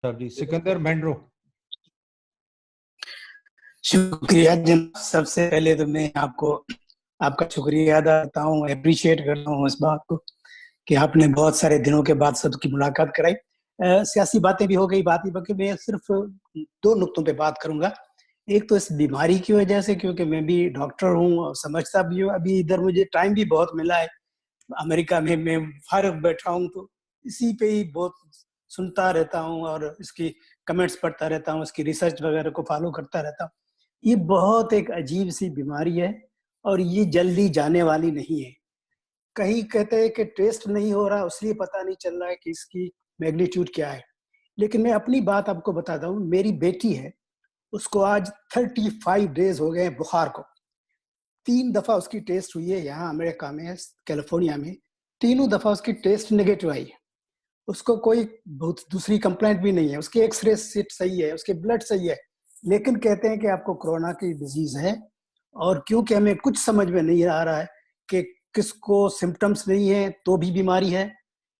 جی سکندر مینڈرو. شکریہ جناب. سب سے پہلے تو میں آپ کا شکریہ ادا کرتا ہوں, اپریشیٹ کرتا ہوں اس بات کو کہ آپ نے بہت سارے دنوں کے بعد سب کی ملاقات کرائی. سیاسی باتیں بھی ہو گئی, بات ہی باقی میں صرف 2 نقطوں پہ بات کروں گا. ایک تو اس بیماری کی وجہ سے, کیونکہ میں بھی ڈاکٹر ہوں اور سمجھتا بھی ہوں, ابھی ادھر مجھے ٹائم بھی بہت ملا ہے امریکہ میں فارغ بیٹھا ہوں, تو اسی پہ ہی بہت سنتا رہتا ہوں اور اس کی کمنٹس پڑھتا رہتا ہوں, اس کی ریسرچ وغیرہ کو فالو کرتا رہتا ہوں. یہ بہت ایک عجیب سی بیماری ہے اور یہ جلدی جانے والی نہیں ہے. کہیں کہتے ہیں کہ ٹیسٹ نہیں ہو رہا, اس لیے پتہ نہیں چل رہا ہے کہ اس کی میگنیٹیوڈ کیا ہے. لیکن میں اپنی بات آپ کو بتاتا ہوں. میری بیٹی ہے, اس کو آج 35 ڈیز ہو گئے بخار کو. 3 دفعہ اس کی ٹیسٹ ہوئی ہے یہاں امریکہ میں, کیلیفورنیا میں. تینوں دفعہ اس کی ٹیسٹ نیگیٹو آئی ہے. اس کو کوئی بہت دوسری کمپلینٹ بھی نہیں ہے, اس کے ایکس رے سیٹ صحیح ہے, اس کے بلڈ صحیح ہے, لیکن کہتے ہیں کہ آپ کو کورونا کی ڈیزیز ہے. اور کیونکہ ہمیں کچھ سمجھ میں نہیں آ رہا ہے کہ کس کو سمٹمس نہیں ہیں تو بھی بیماری ہے,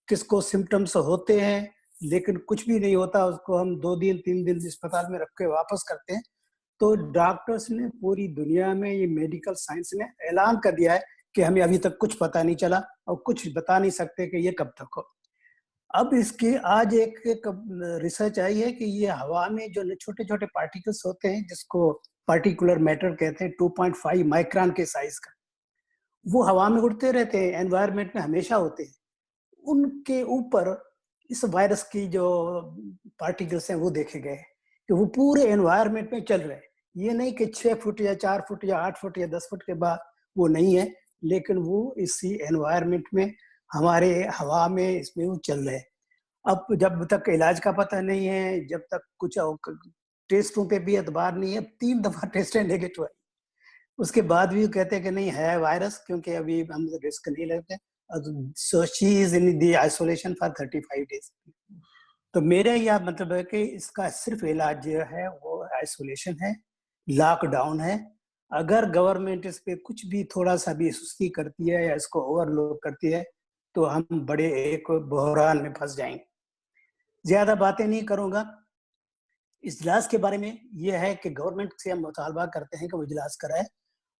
کس کو سمٹمس ہوتے ہیں لیکن کچھ بھی نہیں ہوتا, اس کو ہم 2 دن 3 دن اسپتال میں رکھ کے واپس کرتے ہیں. تو ڈاکٹرز نے پوری دنیا میں, یہ میڈیکل سائنس نے اعلان کر دیا ہے کہ ہمیں ابھی تک کچھ پتہ نہیں چلا اور کچھ بتا نہیں سکتے کہ یہ کب تک ہو. اب اس کی آج ایک ریسرچ آئی ہے کہ یہ ہوا میں جو چھوٹے چھوٹے پارٹیکلز ہوتے ہیں, جس کو پارٹیکولر میٹر کہتے ہیں, 2.5 مائکران کے سائز کا, وہ ہوا میں اڑتے رہتے ہیں, انوائرمنٹ میں ہمیشہ ہوتے ہیں. ان کے اوپر اس وائرس کی جو پارٹیکلز ہیں وہ دیکھے گئے کہ وہ پورے انوائرمنٹ میں چل رہے ہیں. یہ نہیں کہ 6 فٹ یا 4 فٹ یا 8 فٹ یا 10 فٹ کے بعد وہ نہیں ہے, لیکن وہ اسی انوائرمنٹ میں ہمارے ہوا میں اس میں وہ چل رہے ہیں. اب جب تک علاج کا پتہ نہیں ہے, جب تک کچھ ٹیسٹوں پہ بھی اعتبار نہیں ہے. 3 دفعہ ٹیسٹ نیگیٹو ہے, اس کے بعد بھی وہ کہتے ہیں کہ نہیں ہے وائرس, کیونکہ ابھی ہم رسک نہیں لیتے. So she is in the isolation for 35 days. تو میرا یہ مطلب ہے کہ اس کا صرف علاج جو ہے وہ آئسولیشن ہے, لاک ڈاؤن ہے. اگر گورنمنٹ اس پہ کچھ بھی تھوڑا سا بھی سستی کرتی ہے یا اس کو اوور لوڈ کرتی ہے تو ہم بڑے ایک بحران میں پھنس جائیں گے. زیادہ باتیں نہیں کروں گا. اجلاس کے بارے میں یہ ہے کہ گورنمنٹ سے ہم مطالبہ کرتے ہیں کہ وہ اجلاس کرائے,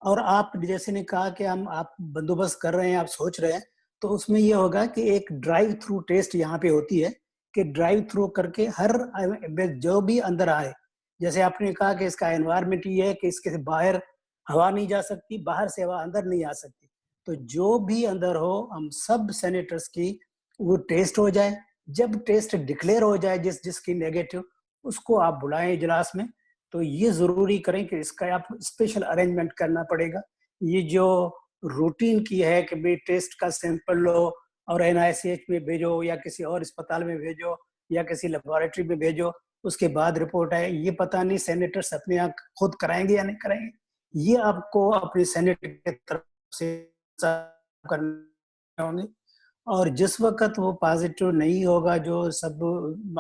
اور آپ جیسے نے کہا کہ آپ بندوبست کر رہے ہیں, آپ سوچ رہے ہیں, تو اس میں یہ ہوگا کہ ایک ڈرائیو تھرو ٹیسٹ یہاں پہ ہوتی ہے کہ ڈرائیو تھرو کر کے ہر جو بھی اندر آئے, جیسے آپ نے کہا کہ اس کا انوائرمنٹ یہ ہے کہ اس کے باہر ہوا نہیں جا سکتی, باہر سے ہوا اندر نہیں آ سکتی, تو جو بھی اندر ہو ہم سب سینیٹرز کی وہ ٹیسٹ ہو جائے. جب ٹیسٹ ڈکلیئر ہو جائے جس کی نیگیٹو, اس کو آپ بلائیں اجلاس میں. تو یہ ضروری کریں کہ اس کا آپ اسپیشل ارینجمنٹ کرنا پڑے گا. یہ جو روٹین کی ہے کہ بھئی ٹیسٹ کا سیمپل لو اور NICH میں بھیجو یا کسی اور اسپتال میں بھیجو یا کسی لیبارٹری میں بھیجو, اس کے بعد رپورٹ آئے, یہ پتہ نہیں سینیٹرز اپنے آپ خود کرائیں گے یا نہیں کرائیں گے. یہ آپ کو اپنے سینیٹر کی طرف سے کرنے ہوں گے. اور جس وقت وہ پازیٹیو نہیں ہوگا, جو سب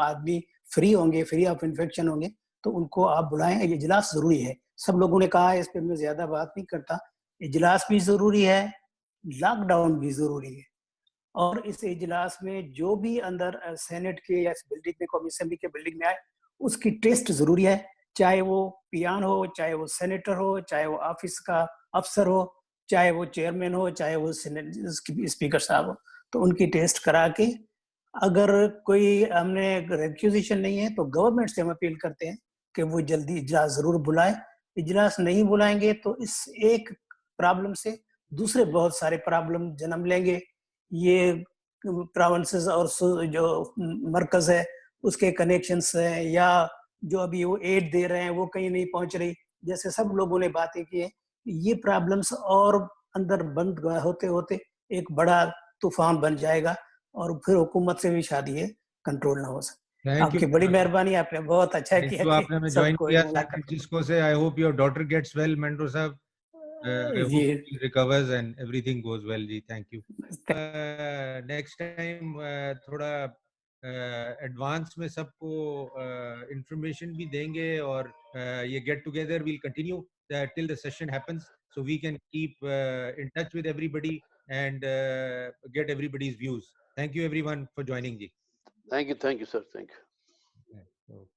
آدمی فری ہوں گے, فری آف انفیکشن ہوں گے, تو ان کو آپ بلائیں. یہ اجلاس ضروری ہے, سب لوگوں نے کہا ہے, اس پہ میں زیادہ بات نہیں کرتا. اجلاس بھی ضروری ہے, لاک ڈاؤن بھی ضروری ہے. اور اس اجلاس میں جو بھی اندر سینٹ کے یا اس بلڈنگ میں, قومی اسمبلی کے بلڈنگ میں آئے, اس کی ٹیسٹ ضروری ہے, چاہے وہ پیان ہو, چاہے وہ سینیٹر ہو, چاہے وہ آفس کا افسر ہو, چاہے وہ چیئرمین ہو, چاہے وہ اسپیکر صاحب ہو. تو ان کی ٹیسٹ کرا کے, اگر کوئی ہم نے ریکوزیشن نہیں ہے تو گورنمنٹ سے ہم اپیل کرتے ہیں کہ وہ جلدی اجلاس ضرور بلائیں. اجلاس نہیں بلائیں گے تو اس ایک پرابلم سے دوسرے بہت سارے پرابلم جنم لیں گے. یہ پراونسز اور جو مرکز ہے اس کے کنیکشنز ہیں, یا جو ابھی وہ ایڈ دے رہے ہیں وہ کہیں نہیں پہنچ رہی, جیسے سب لوگوں نے باتیں کی ہیں. یہ پرابلمز اور اندر بند ہوتے ہوتے ایک بڑا طوفان بن جائے گا, اور پھر حکومت سے بھی شادی ہے کنٹرول نہ ہو سکے. آپ کی بڑی مہربانی, آپ نے بہت اچھا کیا کہ سب کو ملاقات. I hope your daughter gets well, Mendro sahab. I hope she recovers and everything goes well. Ji, thank you. Next time thoda advance میں سب کو information بھی دیں گے, اور یہ get together will continue till the session happens, so we can keep in touch with everybody and get everybody's views. Thank you everyone for joining. Ji, thank you sir, thank you. Okay.